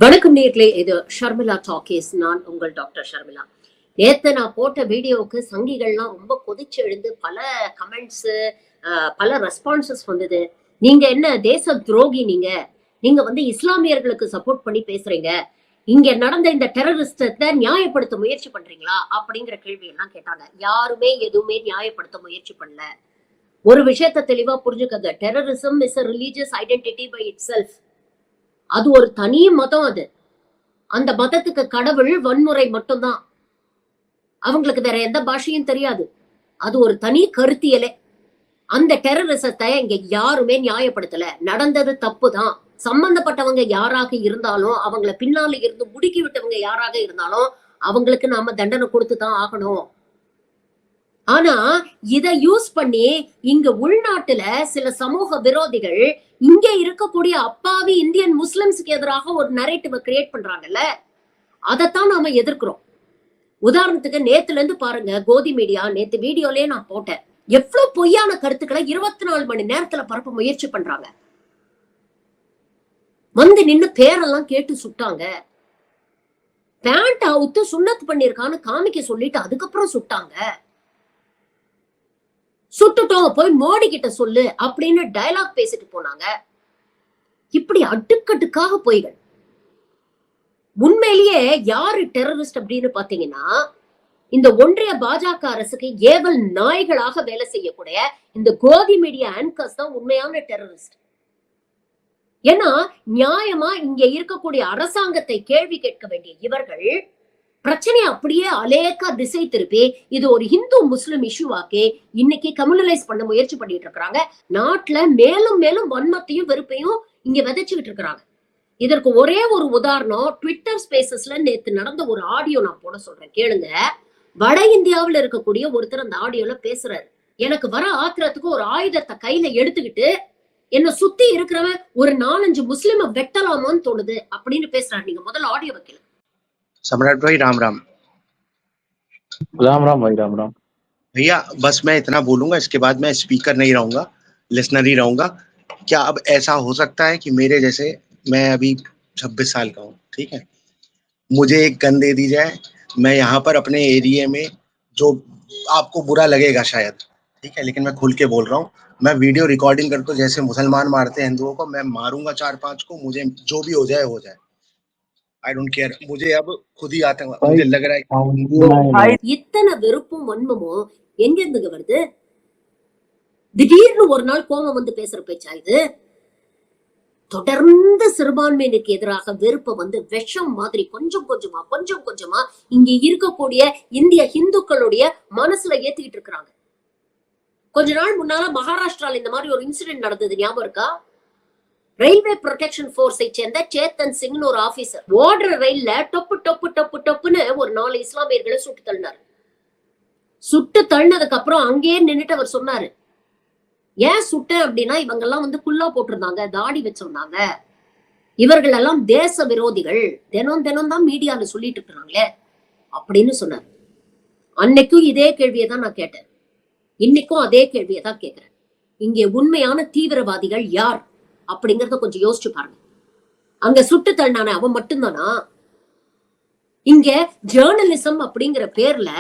வணக்கம் நேர்களே, இது ஷர்மிளா டாக்கீஸ். நான் உங்கள் டாக்டர் ஷர்மிளா. நேத்து நான் போட்ட வீடியோவுக்கு சங்கிகள்லாம் ரொம்ப கொதிச்சு எழுந்து பல கமெண்ட்ஸ், பல ரெஸ்பான்சஸ் வந்தது. நீங்க என்ன தேச துரோகி, நீங்க இஸ்லாமியர்களுக்கு சப்போர்ட் பண்ணி பேசுறீங்க, இங்க நடந்த இந்த டெரரிஸ்டத்தை நியாயப்படுத்த முயற்சி பண்றீங்களா அப்படிங்கிற கேள்வி எல்லாம் கேட்டாங்க. யாருமே எதுவுமே நியாயப்படுத்த முயற்சி பண்ணல. ஒரு விஷயத்த தெளிவா புரிஞ்சுக்கங்க. Terrorism is a religious identity by itself. அது ஒரு தனி மதம். அந்த மதத்துக்கு கடவுள் வன்முறை மட்டும்தான். அவங்களுக்கு வேற எந்த பாஷையும் தெரியாது. அது ஒரு தனி கருத்தியலே. அந்த டெரரிசத்தை இங்க யாருமே நியாயப்படுத்தல. நடந்தது தப்புதான். சம்பந்தப்பட்டவங்க யாராக இருந்தாலும், அவங்கள பின்னால இருந்து முடுக்கி விட்டவங்க யாராக இருந்தாலும் அவங்களுக்கு நாம தண்டனை கொடுத்துதான் ஆகணும். ஆனா இத யூஸ் பண்ணி இங்க உள்நாட்டுல சில சமூக விரோதிகள் இங்க இருக்கக்கூடிய அப்பாவி இந்தியன் முஸ்லிம்ஸ்க்கு எதிராக ஒரு நரேட்டிவ கிரியேட் பண்றாங்கல்ல, அதைத்தான் நாம எதிர்க்கிறோம். உதாரணத்துக்கு நேத்துல இருந்து பாருங்க, கோதி மீடியா நேத்து வீடியோலயே நான் போட்டேன். எவ்வளவு பொய்யான கருத்துக்களை 24 மணி நேரத்துல பரப்ப முயற்சி பண்றாங்க. நின்னு பேரெல்லாம் கேட்டு சுட்டாங்க. பேண்ட் அவுத்து சுண்ணத்து பண்ணிருக்கான்னு காமிக்க சொல்லிட்டு அதுக்கப்புறம் சுட்டாங்க. சுட்டுட்டோம், போய் மோடி கிட்ட சொல்லு அப்படின்னு டயலாக் பேசிட்டு போனாங்க. இப்படி அடுக்கடுக்காக பொய்கள். உண்மையிலேயே யாரு டெரரிஸ்ட் அப்படின்னு பாத்தீங்கன்னா, இந்த ஒன்றிய பாஜக அரசுக்கு ஏவல் நாய்களாக வேலை செய்யக்கூடிய இந்த கோதி மீடியா ஆங்கர்ஸ் தான் உண்மையான டெரரிஸ்ட். ஏன்னா நியாயமா இங்க இருக்கக்கூடிய அரசாங்கத்தை கேள்வி கேட்க வேண்டிய இவர்கள் பிரச்சனையை அப்படியே அலேக்கா திசை திருப்பி இது ஒரு ஹிந்து முஸ்லிம் இஷ்யூவாக்கி இன்னைக்கு கம்யூனலைஸ் பண்ண முயற்சி பண்ணிட்டு இருக்காங்க. நாட்டுல மேலும் மேலும் வன்மத்தையும் வெறுப்பையும் இங்க விதைச்சுக்கிட்டு இருக்கிறாங்க. இதற்கு ஒரே ஒரு உதாரணம், ட்விட்டர் ஸ்பேசஸ்ல நேத்து நடந்த ஒரு ஆடியோ நான் போட சொல்றேன், கேளுங்க. வட இந்தியாவில் இருக்கக்கூடிய ஒருத்தர் அந்த ஆடியோல பேசுறாரு. எனக்கு வர ஆத்திரத்துக்கு ஒரு ஆயுதத்தை கையில எடுத்துக்கிட்டு என்ன சுத்தி இருக்கிறவன் ஒரு 4-5 முஸ்லிம வெட்டலாமான்னு தோணுது அப்படின்னு பேசுறாரு. நீங்க முதல்ல ஆடியோ வைக்கல. सम्राट भाई राम राम। राम राम भाई राम राम। भैया बस मैं इतना बोलूंगा, इसके बाद मैं स्पीकर नहीं रहूंगा, लिसनर ही रहूंगा। क्या अब ऐसा हो सकता है कि मेरे जैसे, मैं अभी 26 साल का हूँ, ठीक है, मुझे एक गन दे दी जाए, मैं यहाँ पर अपने एरिया में, जो आपको बुरा लगेगा शायद, ठीक है, लेकिन मैं खुल के बोल रहा हूँ, मैं वीडियो रिकॉर्डिंग करता हूँ, जैसे मुसलमान मारते हैं हिंदुओं को, मैं मारूंगा 4-5 को, मुझे जो भी हो जाए हो जाए, I don't care. मुझे अब खुद ही आतंक, मुझे लग रहा है இத்தனை வெறுப்பும் வன்மமும் எங்க இருந்து வருது? திடீர்னு ஒரு நாள் கோபம் வந்து பேசுற பேச்சா இது? தொடர்ந்து சிறுபான்மையினருக்கு எதிராக வெறுப்ப விஷம் மாதிரி கொஞ்சம் கொஞ்சமா இங்க இருக்கக்கூடிய இந்திய இந்துக்களுடைய மனசுல ஏத்திக்கிட்டு இருக்கிறாங்க. கொஞ்ச நாள் முன்னால மகாராஷ்டிரால இந்த மாதிரி ஒரு இன்சிடென்ட் நடந்தது, ஞாபகம் இருக்கா? ரயில்வே ப்ரொடெக்ஷன் போர்ஸை சேர்ந்த சேத்தன் சிங்னு ஒரு ஆபீசர் ஓடுற ரயில்ல டொப்புன்னு ஒரு 4 இஸ்லாமியர்களை சுட்டு தள்ளினார். சுட்டு தள்ளினதுக்கு அப்புறம் அங்கேயே நின்னுட்டு அவர் சொன்னாரு, ஏன் சுட்டேன் அப்படின்னா இவங்க எல்லாம் குல்லா போட்டிருந்தாங்க, தாடி வச்சிருந்தாங்க, இவர்கள் எல்லாம் தேச விரோதிகள், தினம் தான் மீடியால சொல்லிட்டு இருக்கிறாங்களே அப்படின்னு சொன்னார். அன்னைக்கும் இதே கேள்வியை தான் நான் கேட்டேன், இன்னைக்கும் அதே கேள்வியை தான் கேட்கிறேன். இங்கே உண்மையான தீவிரவாதிகள் யார் அப்படிங்கறத கொஞ்சம் யோசிச்சு பாருங்க. அங்க சுட்டு தள்ளினானே அவன் மட்டும்தானா? இங்க ஜேர்னலிசம் அப்படிங்கிற பேர்ல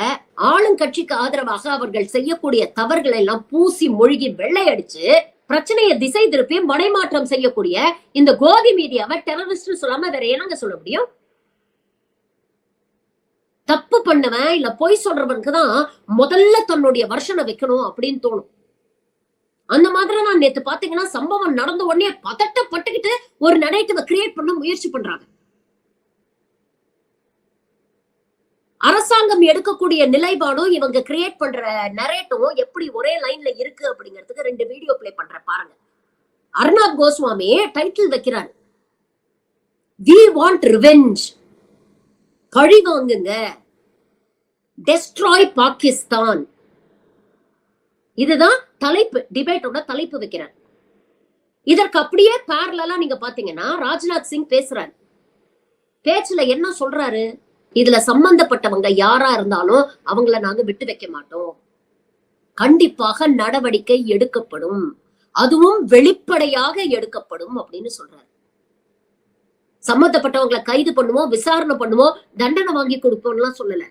ஆளுங்கட்சிக்கு ஆதரவாக அவர்கள் செய்யக்கூடிய தவறுகளை எல்லாம் பூசி மொழிகி வெள்ளையடிச்சு பிரச்சனையை திசை திருப்பி மடைமாற்றம் செய்யக்கூடிய இந்த கோதி மீடியாவை டெரரிஸ்ட் சொல்லாம வேற என்னங்க சொல்ல முடியும்? தப்பு பண்ணவன் இல்ல பொய் சொல்றவனுக்கு தான் முதல்ல தன்னுடைய வருஷனை வைக்கணும் அப்படின்னு தோணும். அந்த மாதிரி நான் நேத்து பாத்தீங்கன்னா சம்பவம் நடந்த உடனே பதட்டப்பட்டுக்கிட்டு ஒரு நரேட்டிவ கிரியேட் பண்ண முயற்சி பண்றாங்க. அரசாங்கம் எடுக்கக்கூடிய நிலைப்பாடும் இவங்க கிரியேட் பண்ற நரேட்டிவும் எப்படி ஒரே லைன்ல இருக்கு அப்படிங்கிறதுக்கு 2 வீடியோ பிளே பண்றேன் பாருங்க. அர்னாப் கோஸ்வாமி டைட்டில் வைக்கிறாரு, we want revenge, பழி வாங்குங்க, destroy பாகிஸ்தான். இதுதான் தலைப்பு, டிபேட்டோட தலைப்பு வைக்கிறார். இதற்கு அப்படியே பேரலா நீங்க பாத்தீங்கன்னா ராஜ்நாத் சிங் பேசுறாரு. பேச்சுல என்ன சொல்றாரு? இதுல சம்பந்தப்பட்டவங்க யாரா இருந்தாலும் அவங்கள நாங்க விட்டு வைக்க மாட்டோம், கண்டிப்பாக நடவடிக்கை எடுக்கப்படும், அதுவும் வெளிப்படையாக எடுக்கப்படும் அப்படின்னு சொல்றாரு. சம்பந்தப்பட்டவங்களை கைது பண்ணுவோம், விசாரணை பண்ணுவோம், தண்டனை வாங்கி கொடுப்போம்லாம் சொல்லல.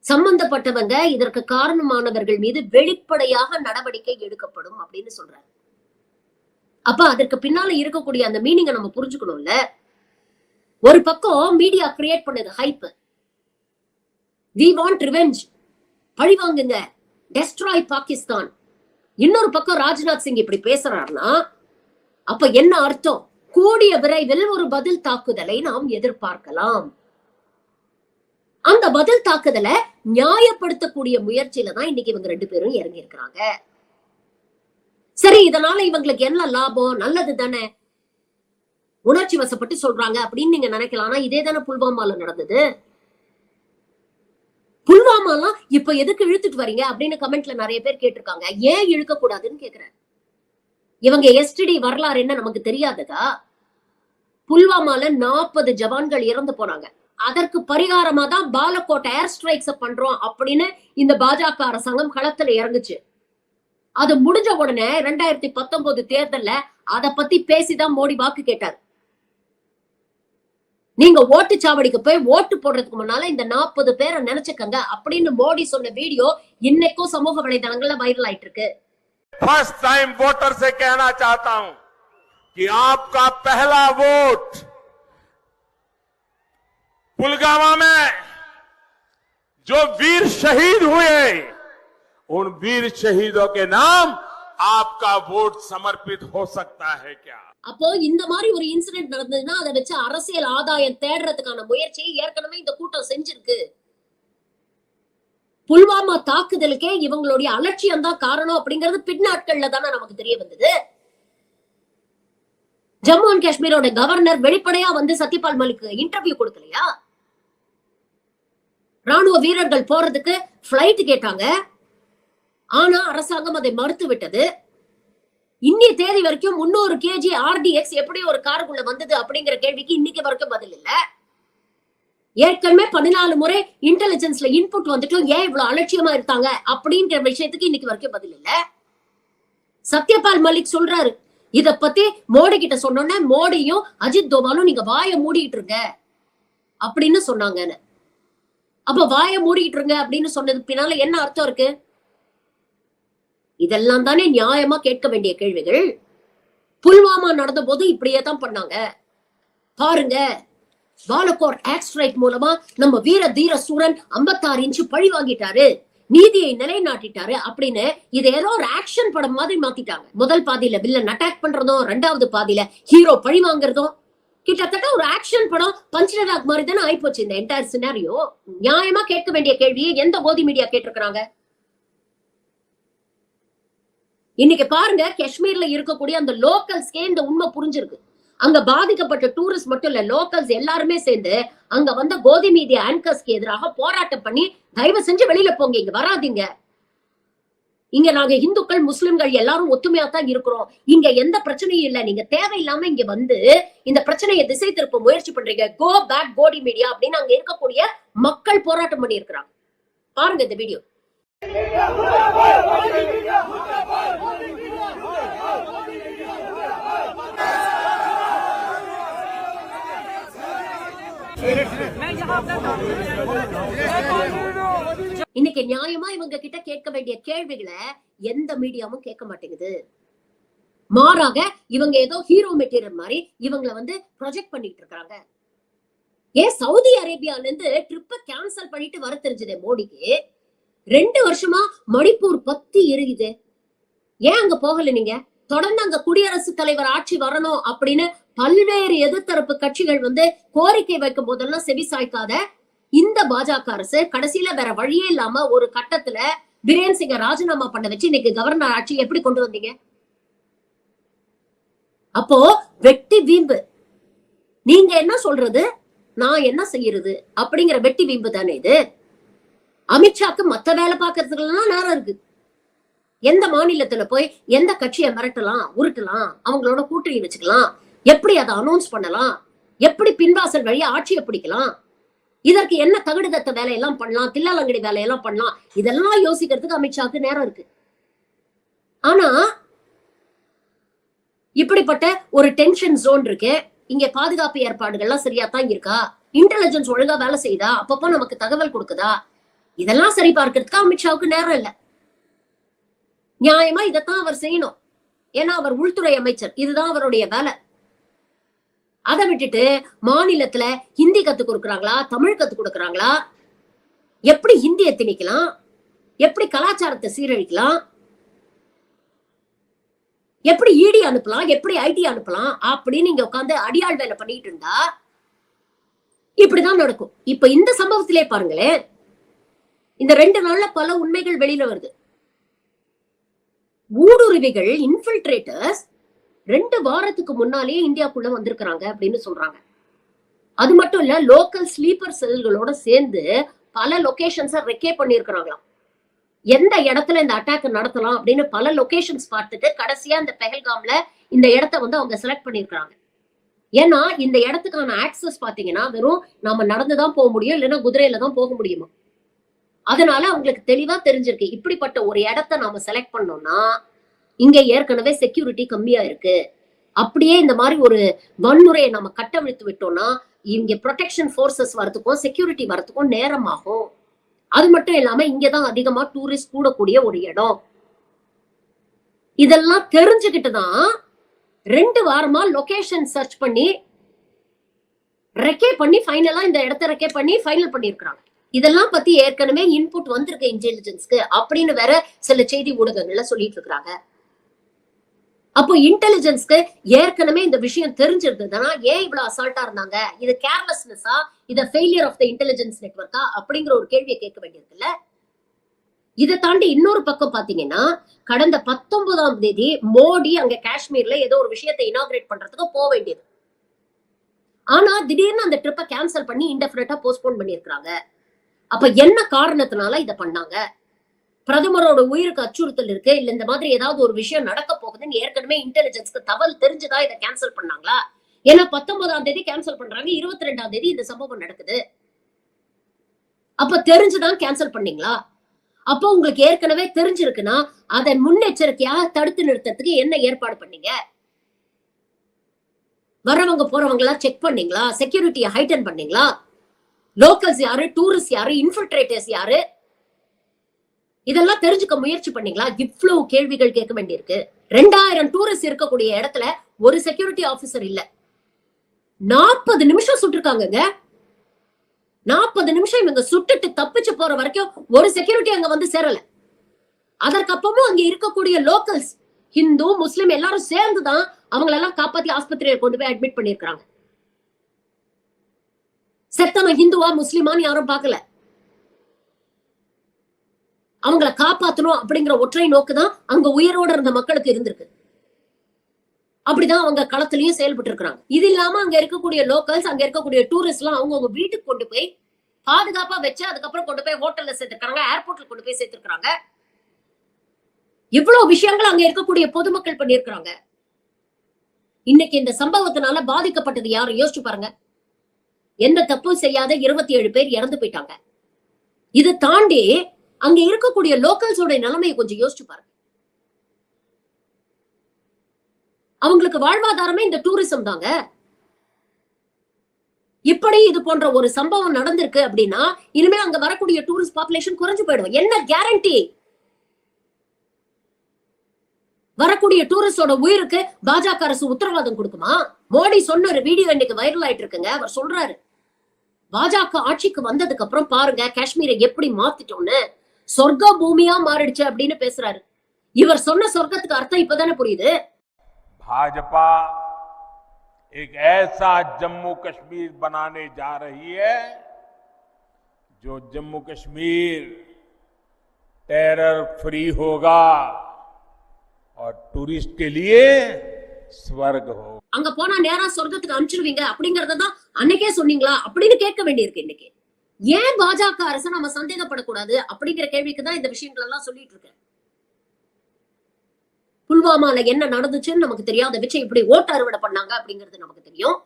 சம்பந்தப்பட்டவங்க இதற்கு காரணமானவர்கள் மீது வெளிப்படையாக நடவடிக்கை எடுக்கப்படும் அப்படின்னு சொல்றாரு. அப்ப அதற்கு பின்னால இருக்கக்கூடிய அந்த மீனிங்கை நம்ம புரிஞ்சுக்கணும்ல. ஒரு பக்கம் மீடியா கிரியேட் பண்ணது ஹைப், we want revenge, பழி வாங்குங்க, destroy பாகிஸ்தான். இன்னொரு பக்கம் ராஜ்நாத் சிங் இப்படி பேசுறாருன்னா அப்ப என்ன அர்த்தம்? கூடிய விரைவில் ஒரு பதில் தாக்குதலை நாம் எதிர்பார்க்கலாம். அந்த பதில் தாக்குதலை நியாயப்படுத்தக்கூடிய முயற்சியில தான் இன்னைக்கு இவங்க 2 பேரும் இறங்கி இருக்கிறாங்க. சரி, இதனால இவங்களுக்கு என்ன லாபம்? நல்லது தானே, உணர்ச்சி வசப்பட்டு சொல்றாங்க அப்படின்னு நீங்க நினைக்கலாம். ஆனா இதே தானே புல்வாமால நடந்தது. புல்வாமாலாம் இப்ப எதுக்கு இழுத்துட்டு வரீங்க அப்படின்னு கமெண்ட்ல நிறைய பேர் கேட்டிருக்காங்க. ஏன் இழுக்க கூடாதுன்னு கேக்குறேன். இவங்க எஸ்டிடி வரலாறு என்ன நமக்கு தெரியாததா? புல்வாமால 40 ஜவான்கள் இறந்து போனாங்க. அதற்கு பரிகாரமா தான் பாலக்கோட் ஏர் ஸ்ட்ரைக்ஸ் பண்றோம் அப்படின்னு இந்த பாஜக அரசாங்கம் களத்துல இறங்குச்சு. அது முடிஞ்ச உடனே 2019 தேர்தல்ல அத பத்தி பேசிதான் மோடி வாக்கு கேட்டார். நீங்க ஓட்டுச்சாவடிக்கு போய் ஓட்டு போடுறதுக்கு முன்னால இந்த 40 பேரை நினைச்சுக்கங்க அப்படின்னு மோடி சொன்ன வீடியோ இன்னைக்கும் சமூக வலைதளங்கள்ல வைரல் ஆயிட்டு இருக்கு. फर्स्ट टाइम वोटर से कहना चाहता हूं कि आपका पहला वोट पुलवामा में जो वीर शहीद हुए, उन वीर शहीदों के नाम आपका वोट समर्पित हो सकता है क्या? அப்போ இந்த மாதிரி ஒரு இன்சிடென்ட் நடந்ததுன்னா அதை வச்சு அரசியல் ஆதாயம் தேடுறதுக்கான முயற்சியை ஏற்கனவே இந்த கூட்டம் செஞ்சிருக்கு. புல்வாமா தாக்குதலுக்கே இவங்களுடைய அலட்சியம் தான் காரணம் அப்படிங்கிறது பின்னாட்கள்ல தானே நமக்கு தெரிய வந்தது. ஜம்மு அண்ட் காஷ்மீரோட கவர்னர் வெளிப்படையா வந்து சத்யபால் மலிக் இன்டர்வியூ கொடுக்கலையா? ராணுவ வீரர்கள் போறதுக்கு பிளைட் கேட்டாங்க, ஆனா அரசாங்கம் அதை மறுத்து விட்டது. இன்னைய தேதி வரைக்கும் 300 kg RDX எப்படி ஒரு காருக்குள்ள வந்தது அப்படிங்கிற கேள்விக்கு இன்னைக்கு வரைக்கும் பதில் இல்ல. ஏற்கனவே 14 முறை இன்டெலிஜென்ஸ்ல இன்புட் வந்துட்டும் ஏன் இவ்வளவு அலட்சியமா இருக்காங்க அப்படின்ற விஷயத்துக்கு இன்னைக்கு வரைக்கும் பதில் இல்ல. சத்யபால் மலிக் சொல்றாரு, இத பத்தி மோடி கிட்ட சொன்னோன்னே மோடியும் அஜித் தோவாலும் நீங்க வாயை மூடிட்டு இருங்க அப்படின்னு சொன்னாங்கன்னு. அப்ப வாயை மூடிட்டு இருங்க அப்படின்னு சொன்னது பின்னால என்ன அர்த்தம் இருக்கு? இதெல்லாம் தானே நியாயமா கேட்க வேண்டிய கேள்விகள். புல்வாமா நடந்த போது இப்படியே தான் பண்ணாங்க. பாருங்க, பாலக்கோட் ஏர் ஸ்ட்ரைக் மூலமா நம்ம வீர தீர சூரன் 56 இன்ச்சு பழி வாங்கிட்டாரு, நீதியை நிலைநாட்டிட்டாரு அப்படின்னு இது ஏதோ ஒரு ஆக்ஷன் படம் மாதிரி மாத்திட்டாங்க. முதல் பாதியில வில்லன் அட்டாக் பண்றதும், 2வது பாதியில ஹீரோ பழி வாங்குறதும் கிட்டத்தட்ட ஒரு ஆக்ஷன் படம் பஞ்சடாக் மாதிரி தானே ஆயிப்போச்சு இந்த என்டையர் சினாரியோ. நியாயமா கேட்க வேண்டிய கேள்வியை எந்த போதி மீடியா கேட்டிருக்கிறாங்க? இன்னைக்கு பாருங்க, காஷ்மீர்ல இருக்கக்கூடிய அந்த லோக்கல்ஸ்க்கே இந்த உண்மை புரிஞ்சிருக்கு. அங்க பாதிக்கப்பட்ட டூரிஸ்ட் மட்டும் இல்ல, லோக்கல்ஸ் எல்லாருமே சேர்ந்து அங்க வந்த கோதி மீடியா ஆங்கர்ஸ்க்கு எதிராக போராட்டம் பண்ணி தயவு செஞ்சு வெளியில போங்க, இங்க வராதீங்க, இங்க நாங்க இந்துக்கள் முஸ்லிம்கள் எல்லாரும் ஒத்துமையா தான் இருக்கிறோம், இங்க எந்த பிரச்சனையும் இல்ல, நீங்க தேவையில்லாம இங்க வந்து இந்த பிரச்சனையை திசை திருப்ப முயற்சி பண்றீங்க, கோ பேக் கோடி மீடியா அப்படின்னு அங்க இருக்கக்கூடிய மக்கள் போராட்டம் பண்ணி இருக்கிறாங்க. பாருங்க இந்த வீடியோ. இன்னைக்கு நியாயமா இவங்க கிட்ட கேட்க வேண்டிய கேள்விகளை எந்த மீடியாவும் கேட்க மாட்டேங்குது. மாறாக இவங்க ஏதோ ஹீரோ மெட்டீரியல் மாதிரி இவங்களை வந்து ப்ரொஜெக்ட் பண்ணிட்டு இருக்காங்க. ஏன் சவுதி அரேபியால இருந்து ட்ரிப்ப கேன்சல் பண்ணிட்டு வர தெரிஞ்சதே மோடிக்கு 2 வருஷமா மணிப்பூர் பத்தி எரியுது, ஏன் அங்க போகல? நீங்க தொடர்ந்து அங்க குடியரசுத் தலைவர் ஆட்சி வரணும் அப்படின்னு பல்வேறு எதிர்த்தரப்பு கட்சிகள் வந்து கோரிக்கை வைக்கும் போதெல்லாம் செவி சாய்க்காத இந்த பாஜக அரசு கடைசியில வேற வழியே இல்லாம ஒரு கட்டத்துல பிரேன் சிங்க ராஜினாமா பண்ண வச்சு இன்னைக்கு கவர்னர் ஆட்சி எப்படி கொண்டு வந்தீங்க? அப்போ வெட்டி வீம்பு. நீங்க என்ன சொல்றது, நான் என்ன செய்யறது அப்படிங்கிற வெட்டி வீம்பு தானே இது. அமித்ஷாக்கு மத்த வேலை பார்க்கறதுலாம் நேரம் இருக்கு. எந்த மாநிலத்துல போய் எந்த கட்சியை மிரட்டலாம், உருட்டலாம், அவங்களோட கூட்டணி வச்சுக்கலாம், எப்படி அதை அனௌன்ஸ் பண்ணலாம், எப்படி பின்வாசல் வழியா ஆட்சியை பிடிக்கலாம், இதற்கு என்ன தகுடுதத்த வேலையெல்லாம் பண்ணலாம், தில்லாலங்கடி வேலையெல்லாம் பண்ணலாம், இதெல்லாம் யோசிக்கிறதுக்கு அமித்ஷாக்கு நேரம் இருக்கு. ஆனா இப்படிப்பட்ட ஒரு டென்ஷன் ஜோன் இருக்கு, இங்க பாதுகாப்பு ஏற்பாடுகள்லாம் சரியா தான் இருக்கா, இன்டெலிஜென்ஸ் ஒழுங்கா வேலை செய்யுதா, அப்பப்போ நமக்கு தகவல் கொடுக்குதா, இதெல்லாம் சரி பார்க்கறதுக்கு அமித்ஷாவுக்கு நேரம் இல்ல. நியாயமா இதைத்தான் அவர் செய்யணும். ஏன்னா அவர் உள்துறை அமைச்சர், இதுதான் அவருடைய வேலை. அதை விட்டுட்டு மாநிலத்துல ஹிந்தி கத்து கொடுக்கறாங்களா, தமிழ் கத்து கொடுக்கறாங்களா, எப்படி ஹிந்தியை திணிக்கலாம், எப்படி கலாச்சாரத்தை சீரழிக்கலாம், எப்படி இடி அனுப்பலாம், எப்படி ஐடி அனுப்பலாம் அப்படின்னு நீங்க உட்காந்து அடியாள் வேலை பண்ணிட்டு இருந்தா இப்படிதான் நடக்கும். இப்ப இந்த சம்பவத்திலே பாருங்களேன், இந்த 2 நாள்ல பல உண்மைகள் வெளியில வருது. ஊடுருவிகள் இன்ஃபில்ட்ரேட்டர்ஸ் 2 வாரத்துக்கு முன்னாலேயே இந்தியாக்குள்ள வந்திருக்கிறாங்க அப்படின்னு சொல்றாங்க. அது மட்டும் இல்ல, லோக்கல் ஸ்லீப்பர் செல்களோட சேர்ந்து பல லொகேஷன்ஸை ரெக்கே பண்ணிருக்கிறாங்களாம். எந்த இடத்துல இந்த அட்டாக் நடத்தலாம் அப்படின்னு பல லொகேஷன்ஸ் பார்த்துட்டு கடைசியா இந்த பெஹல்காம்ல இந்த இடத்த வந்து அவங்க செலக்ட் பண்ணிருக்காங்க. ஏன்னா இந்த இடத்துக்கான ஆக்சஸ் பாத்தீங்கன்னா வெறும் நாம நடந்துதான் போக முடியும், இல்லைன்னா குதிரையில தான் போக முடியுமா. அதனால அவங்களுக்கு தெளிவா தெரிஞ்சிருக்கு, இப்படிப்பட்ட ஒரு இடத்த நாம செலக்ட் பண்ணோம்னா இங்க ஏற்கனவே செக்யூரிட்டி கம்மியா இருக்கு, அப்படியே இந்த மாதிரி ஒரு வன்முறையை நம்ம கட்டவிழ்த்து விட்டோம்னா இங்க ப்ரொடெக்ஷன் போர்சஸ் வரதுக்கும் செக்யூரிட்டி வரதுக்கும் நேரம் ஆகும். அது மட்டும் இல்லாம இங்கதான் அதிகமா டூரிஸ்ட் கூடக்கூடிய ஒரு இடம். இதெல்லாம் தெரிஞ்சுக்கிட்டுதான் 2 வாரமா லொகேஷன் சர்ச் பண்ணி ரெக்கே பண்ணி ஃபைனலா இந்த இடத்த ரெக்கே பண்ணி ஃபைனல் பண்ணிருக்காங்க. இதெல்லாம் பத்தி ஏற்கனவே இன்புட் வந்திருக்கு இன்டெலிஜென்ஸ்க்கு அப்படின்னு வேற சில செய்தி ஊடகங்கள்ல சொல்லிட்டு இருக்காங்க. அப்போ இன்டெலிஜென்ஸ்க்கு ஏற்கனவே இந்த விஷயம் தெரிஞ்சிருந்ததுன்னா ஏன் இவ்வளவு அசால்ட்டா இருந்தாங்க? இது கேர்லெஸ்னஸா, இது ஃபெயிலியர் ஆஃப் த இன்டெலிஜென்ஸ் நெட்வொர்க்கா அப்படிங்கிற ஒரு கேள்வியை கேட்க வேண்டியது இல்ல. இதை தாண்டி இன்னொரு பக்கம் பாத்தீங்கன்னா, கடந்த 19ஆம் தேதி மோடி அங்க காஷ்மீர்ல ஏதோ ஒரு விஷயத்தை இனாகிரேட் பண்றதுக்கு போக வேண்டியது. ஆனா திடீர்னு அந்த ட்ரிப்பை கேன்சல் பண்ணி இன்டெஃபினிட்டா போஸ்ட்போன் பண்ணிருக்காங்க. அப்ப என்ன காரணத்தினால இதை பண்ணாங்க? பிரதமரோட உயிருக்கு அச்சுறுத்தல் இருக்கு, இல்ல இந்த மாதிரி ஏதாவது ஒரு விஷயம் நடக்க போகுதுன்னு ஏற்கனவே இன்டெலிஜென்ஸ்க்கு தகவல் தெரிஞ்சுதா இதை கேன்சல் பண்ணாங்களா? ஏன்னா 19ஆம் தேதி கேன்சல் பண்றாங்க, 22ஆம் தேதி இந்த சம்பவம் நடக்குது. அப்ப தெரிஞ்சுதான் கேன்சல் பண்ணீங்களா? அப்போ உங்களுக்கு ஏற்கனவே தெரிஞ்சிருக்குன்னா அதை முன்னெச்சரிக்கையாக தடுத்து நிறுத்தத்துக்கு என்ன ஏற்பாடு பண்ணீங்க? வரவங்க போறவங்க எல்லாம் செக் பண்ணீங்களா? செக்யூரிட்டியை ஹைட்டன் பண்ணீங்களா? லோக்கல்ஸ் யாரு, டூரிஸ்ட் யாரு, இன்ஃபில்ட்ரேட்டர்ஸ் யாரு, இதெல்லாம் தெரிஞ்சுக்க முயற்சி பண்ணீங்களா? இவ்வளவு கேள்விகள் கேட்க வேண்டியிருக்கு. 2000 டூரிஸ்ட் இருக்கக்கூடிய இடத்துல ஒரு செக்யூரிட்டி ஆபீசர் இல்ல. 40 நிமிஷம் சுட்டுருக்காங்க. 40 நிமிஷம் இவங்க சுட்டுட்டு தப்பிச்சு போற வரைக்கும் ஒரு செக்யூரிட்டி அங்க வந்து சேரல. அதற்கப்புறமும் அங்க இருக்கக்கூடிய லோக்கல்ஸ் ஹிந்து முஸ்லிம் எல்லாரும் சேர்ந்துதான் அவங்களெல்லாம் காப்பாத்தி ஆஸ்பத்திரியில கொண்டு போய் அட்மிட் பண்ணிருக்காங்க. செத்தவன் ஹிந்துவா முஸ்லிமான்னு யாரும் பார்க்கல. அவங்களை காப்பாற்றணும் அப்படிங்கிற ஒற்றை நோக்குதான் அங்க உயிரோட இருந்த மக்களுக்கு இருந்திருக்கு. அப்படிதான் அவங்க களத்திலயும் செயல்பட்டு இருக்கிறாங்க. இது இல்லாம அங்க இருக்கக்கூடிய லோக்கல்ஸ், அங்க இருக்கக்கூடிய டூரிஸ்ட் எல்லாம் அவங்க வீட்டுக்கு கொண்டு போய் பாதுகாப்பா வச்சு அதுக்கப்புறம் கொண்டு போய் ஹோட்டல்ல சேர்த்திருக்காங்க, ஏர்போர்ட்ல கொண்டு போய் சேர்த்திருக்காங்க. இவ்வளவு விஷயங்கள் அங்க இருக்கக்கூடிய பொதுமக்கள் பண்ணிருக்காங்க. இன்னைக்கு இந்த சம்பவத்தினால பாதிக்கப்பட்டது யாரு யோசிச்சு பாருங்க. எந்த தப்பும் செய்யாத 27 பேர் இறந்து போயிட்டாங்க. இது தாண்டி அங்க இருக்கக்கூடிய லோக்கல்ஸோட நிலைமையை கொஞ்சம் யோசிச்சு பாருங்க. அவங்களுக்கு வாழ்வாதாரமே இந்த டூரிசம் தாங்க. இப்படி இது போன்ற ஒரு சம்பவம் நடந்திருக்கு அப்படின்னா இனிமே அங்க வரக்கூடிய டூரிஸ்ட் பாப்புலேஷன் குறைஞ்சு போயிடும். என்ன கேரண்டி? வரக்கூடிய டூரிஸ்டோட உயிருக்கு பாஜக அரசு உத்தரவாதம் கொடுக்குமா? மோடி சொன்ன ஒரு வீடியோ இன்னைக்கு வைரல் ஆயிட்டு இருக்குங்க. அவர் சொல்றாரு, பாஜக ஆட்சிக்கு வந்ததுக்கு அப்புறம் பாருங்க காஷ்மீரை எப்படி மாத்திட்டோம்னு, சொர்க்க பூமியா மாறிடுச்சு அப்படின்னு பேசுறாரு. இவர் சொன்ன சொர்க்கத்துக்கு அர்த்தம் இப்பதானே புரியுது. भाजपा एक ऐसा जम्मू कश्मीर बनाने जा रही है जो जम्मू कश्मीर टेरर फ्री होगा और टूरिस्ट के लिए स्वर्ग होगा. அங்க போனா நேரா சொர்க்கத்துக்கு அனுப்பிச்சிருவீங்க அப்படிங்கறதான் அன்னைக்கே சொன்னீங்களா அப்படின்னு கேட்க வேண்டியிருக்கு. இன்னைக்கு ஏன் பாஜக அரசு நம்ம சந்தேகப்படக்கூடாது அப்படிங்கிற கேள்விக்கு தான் இந்த விஷயங்கள் எல்லாம் சொல்லிட்டு இருக்கேன். புல்வாமால என்ன நடந்துச்சுன்னு நமக்கு தெரியாத வச்சு இப்படி ஓட்டு அறுவடை பண்ணாங்க அப்படிங்கிறது நமக்கு தெரியும்.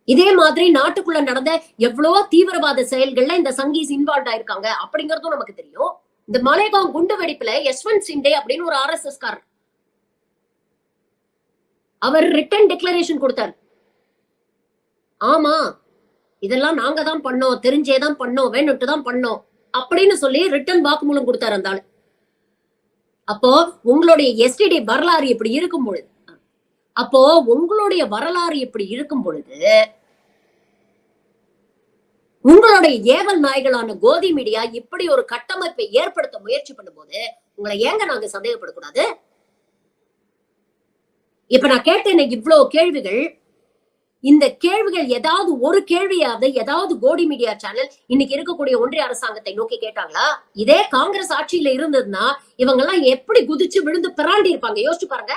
இதே மாதிரி நாட்டுக்குள்ள நடந்த எவ்வளவோ தீவிரவாத செயல்கள்ல இந்த சங்கீஸ் இன்வால்வ் ஆயிருக்காங்க அப்படிங்கறதும் நமக்கு தெரியும். இந்த மலேகாம் குண்டு வெடிப்புல யஷ்வந்த் சிண்டே அப்படின்னு ஒரு RSS காரர் அவர் ரிட்டன் டிக்ளரேஷன் கொடுத்தார். ஆமா இதெல்லாம் நாங்க தான் பண்ணோம், தெரிஞ்சேதான் பண்ணோம், வேணுட்டு தான் பண்ணோம் அப்படின்னு சொல்லி ரிட்டன் வாக்குமூலம் கொடுத்தாரு அந்த ஆளு. அப்போ உங்களுடைய எஸ்டிடி வரலாறு இப்படி இருக்கும் பொழுது உங்களுடைய ஏவல் நாய்களான கோதி மீடியா இப்படி ஒரு கட்டமைப்பை ஏற்படுத்த முயற்சி பண்ணும் போது உங்களை ஏங்க நாங்க சந்தேகப்படக்கூடாது? இப்ப நான் கேட்டேன் இவ்வளவு கேள்விகள். இந்த கேள்விகள் ஏதாவது ஒரு கேள்வியாவது ஏதாவது கோடி மீடியா சேனல் இன்னைக்கு இருக்கக்கூடிய ஒன்றிய அரசாங்கத்தை நோக்கி கேட்டாங்களா? இதே காங்கிரஸ் ஆட்சியில இருந்ததுன்னா இவங்க எல்லாம் எப்படி குதிச்சு விழுந்து பிராண்டி இருப்பாங்க யோசிச்சு பாருங்க.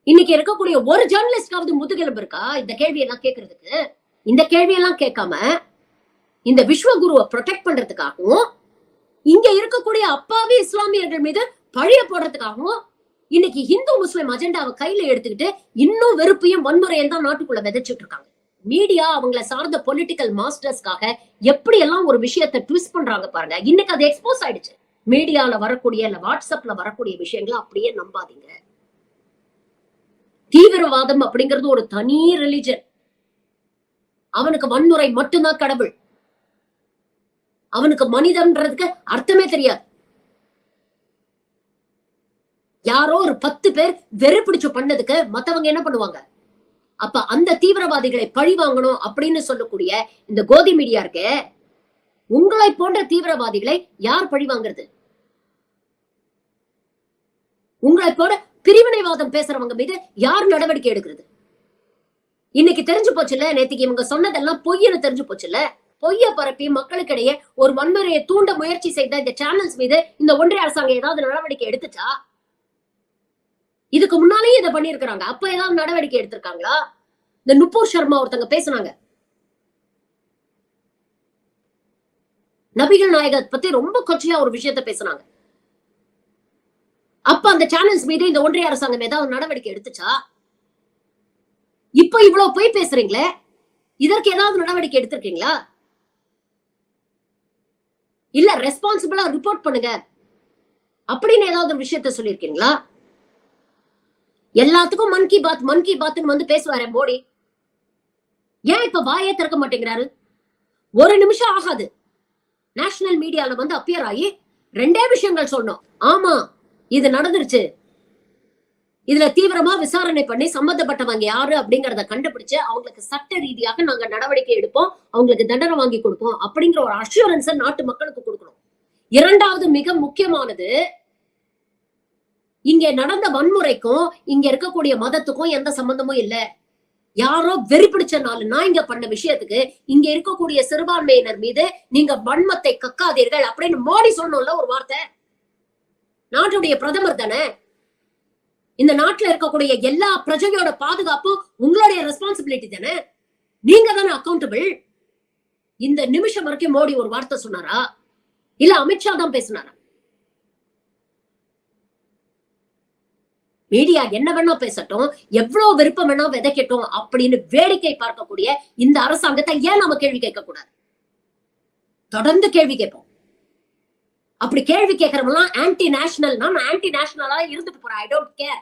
இன்னைக்கு இருக்கக்கூடிய ஒரு ஜேர்னலிஸ்டாவது முதுகெலும்பு இருக்கா இந்த கேள்வியெல்லாம் கேட்கறதுக்கு? இந்த கேள்வியெல்லாம் கேட்காம இந்த விஸ்வகுருவை ப்ரொடெக்ட் பண்றதுக்காகவும் இங்க இருக்கக்கூடிய அப்பாவி இஸ்லாமியர்கள் மீது பழிய போடுறதுக்காகவும் இன்னைக்கு இந்து முஸ்லிம் அஜெண்டாவை கையில எடுத்துக்கிட்டு இன்னும் வெறுப்பையும் வன்முறையும் தான் நாட்டுக்குள்ள விதைச்சிட்டு இருக்காங்க. மீடியா அவங்களை சார்ந்த பொலிட்டிக்கல் மாஸ்டர்ஸ்க்காக எப்படி எல்லாம் ஒரு விஷயத்தை ட்விஸ்ட் பண்றாங்க பாருங்க. இன்னைக்கு அது எக்ஸ்போஸ் ஆயிடுச்சு. மீடியால வரக்கூடிய இல்ல வாட்ஸ்அப்ல வரக்கூடிய விஷயங்களை அப்படியே நம்பாதீங்க. தீவிரவாதம் அப்படிங்கிறது ஒரு தனி ரிலிஜன். அவனுக்கு வன்முறை மட்டும்தான் கடவுள். அவனுக்கு மனிதன்றதுக்கு அர்த்தமே தெரியாது. யாரோ ஒரு 10 பேர் வெறி பிடிச்சு பண்ணதுக்கு மத்தவங்க என்ன பண்ணுவாங்க? அப்ப அந்த தீவிரவாதிகளை பழி வாங்கணும் அப்படின்னு சொல்லக்கூடிய இந்த கோதி மீடியா இருக்கு, உங்களை போன்ற தீவிரவாதிகளை யார் பழி வாங்குறது? உங்களை போல பிரிவினைவாதம் பேசுறவங்க மீது யார் நடவடிக்கை எடுக்கிறது? இன்னைக்கு தெரிஞ்சு போச்சுல்ல, நேத்திக்கு இவங்க சொன்னதெல்லாம் பொய்ன்னு தெரிஞ்சு போச்சுல்ல. பொய்ய பரப்பி மக்களுக்கிடையே ஒரு வன்முறையை தூண்ட முயற்சி செய்த இந்த சேனல்ஸ் மீது இந்த ஒன்றிய அரசாங்கம் ஏதாவது நடவடிக்கை எடுத்துச்சா? இதுக்கு முன்னாலேயே இதை பண்ணிருக்கிறாங்க. அப்ப ஏதாவது நடவடிக்கை எடுத்திருக்காங்களா? இந்த நுபுர் சர்மா ஒருத்தங்க பேசினாங்க, நபிகள் நாயகத்தை பத்தி ரொம்ப கொச்சையா ஒரு விஷயத்த பேசினாங்க. அப்ப அந்த சேனல்ஸ் மீது இந்த ஒன்றிய அரசாங்கம் ஏதாவது நடவடிக்கை எடுத்துச்சா? இப்ப இவ்வளவு போய் பேசுறீங்களே, இதற்கு ஏதாவது நடவடிக்கை எடுத்திருக்கீங்களா? இல்ல ரெஸ்பான்சிபிளா ரிப்போர்ட் பண்ணுங்க அப்படின்னு ஏதாவது ஒரு விஷயத்த சொல்லிருக்கீங்களா? எல்லாத்துக்கும் மன் கி பாத்னு வந்து பேசுவாரு மோடி. ஏன் இப்ப வாயே திறக்க மாட்டேங்கிறாரு? ஒரு நிமிஷம் ஆகாது நேஷனல் மீடியால வந்து அப்பியர் ஆகி 2 விஷயங்கள் சொன்னோம். ஆமா இது நடந்துருச்சு, இதுல தீவிரமா விசாரணை பண்ணி சம்பந்தப்பட்டவங்க யாரு அப்படிங்கறத கண்டுபிடிச்சு அவங்களுக்கு சட்ட ரீதியாக நாங்க நடவடிக்கை எடுப்போம், அவங்களுக்கு தண்டனை வாங்கி கொடுப்போம் அப்படிங்கிற ஒரு அஷூரன்ஸை நாட்டு மக்களுக்கு கொடுக்கணும். இரண்டாவது மிக முக்கியமானது, இங்க நடந்த வன்முறைக்கும் இங்க இருக்கக்கூடிய மதத்துக்கும் எந்த சம்பந்தமும் இல்ல. யாரோ வெறி பிடிச்ச 4 நாய்ங்க பண்ண விஷயத்துக்கு இங்க இருக்கக்கூடிய சிறுபான்மையினர் மீது நீங்க வன்மத்தை கக்காதீர்கள் அப்படின்னு மோடி சொன்னோம்ல ஒரு வார்த்தை. நாட்டுடைய பிரதமர் தானே. இந்த நாட்டுல இருக்கக்கூடிய எல்லா பிரஜையோட பாதுகாப்பும் உங்களுடைய ரெஸ்பான்சிபிலிட்டி தானே. நீங்க தானே அக்கௌண்டபிள். இந்த நிமிஷம் வரைக்கும் மோடி ஒரு வார்த்தை சொன்னாரா? இல்ல அமித்ஷா தான் பேசினாரா? மீடியா என்ன வேணா பேசட்டும், எவ்வளவு விருப்பம் வேணா விதைக்கட்டும் அப்படின்னு வேடிக்கை பார்க்கக்கூடிய இந்த அரசாங்கத்தை ஏன் நாம கேள்வி கேட்க கூடாது? தொடர்ந்து கேள்வி கேட்போம். அப்படி கேள்வி கேட்கறவங்க ஆன்டி நேஷனல், நான் ஆன்டி நேஷனலா இருந்துட்டு போறேன். I don't care.